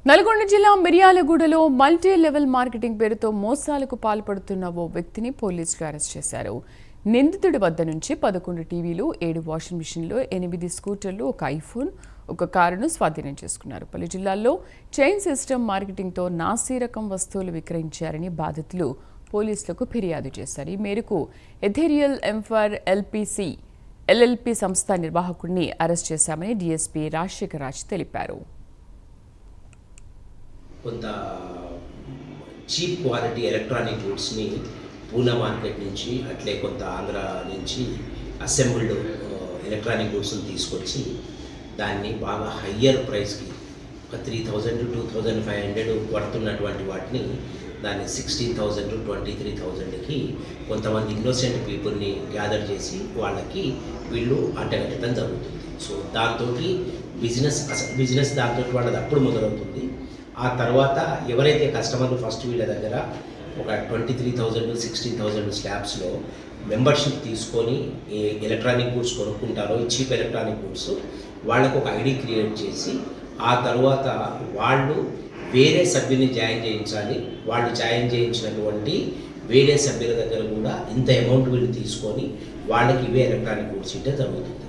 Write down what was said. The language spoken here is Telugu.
నల్గొండ జిల్లా మిర్యాలగూడలో మల్టీ లెవెల్ మార్కెటింగ్ పేరుతో మోసాలకు పాల్పడుతున్న ఓ వ్యక్తిని పోలీసులు అరెస్ట్ చేశారు. నిందితుడి వద్ద నుంచి 11 టీవీలు, 7 వాషింగ్ మిషన్లు, 8 స్కూటర్లు, ఒక ఐఫోన్, ఒక కారును స్వాధీనం చేసుకున్నారు. పలు జిల్లాల్లో చైన్ సిస్టమ్ మార్కెటింగ్తో నాసీ రకం వస్తువులు విక్రయించారని బాధితులు పోలీసులకు ఫిర్యాదు చేశారు. ఈ మేరకు ఎథెరియల్ ఎంఫర్ ఎల్ఎల్పి సంస్థ నిర్వాహకుడిని అరెస్ట్ చేశామని డీఎస్పీ రాజశేఖర్ రాజ్ తెలిపారు. కొంత చీప్ క్వాలిటీ ఎలక్ట్రానిక్ గూడ్స్ని పూనా మార్కెట్ నుంచి అట్లే కొంత ఆంధ్ర నుంచి అసెంబ్ల్డ్ ఎలక్ట్రానిక్ గూడ్స్ని తీసుకొచ్చి దాన్ని బాగా హయ్యర్ ప్రైస్కి ఒక 3000 to 2500 పడుతున్నటువంటి వాటిని దాన్ని 16,000 to 23,000కి కొంతమంది ఇన్నోసెంట్ పీపుల్ని గ్యాదర్ చేసి వాళ్ళకి వీళ్ళు అంటగట్టడం జరుగుతుంది. సో దాంతో బిజినెస్ దాంతో వాళ్ళది అప్పుడు మొదలవుతుంది. ఆ తర్వాత ఎవరైతే కస్టమర్లు ఫస్ట్ వీళ్ళ దగ్గర ఒక 23,000 to 16,000 స్లాబ్స్లో మెంబర్షిప్ తీసుకొని ఎలక్ట్రానిక్ గూడ్స్ కొనుక్కుంటారో చీప్ ఎలక్ట్రానిక్ గూడ్స్ వాళ్ళకు ఒక ఐడి క్రియేట్ చేసి ఆ తర్వాత వాళ్ళు వేరే సభ్యుని జాయిన్ చేయించాలి. వాళ్ళు జాయిన్ చేయించినటువంటి వేరే సభ్యుల దగ్గర కూడా ఇంత అమౌంట్ వీళ్ళు తీసుకొని వాళ్ళకి ఇవే ఎలక్ట్రానిక్ గూడ్స్ ఇవ్వడం జరుగుతుంది.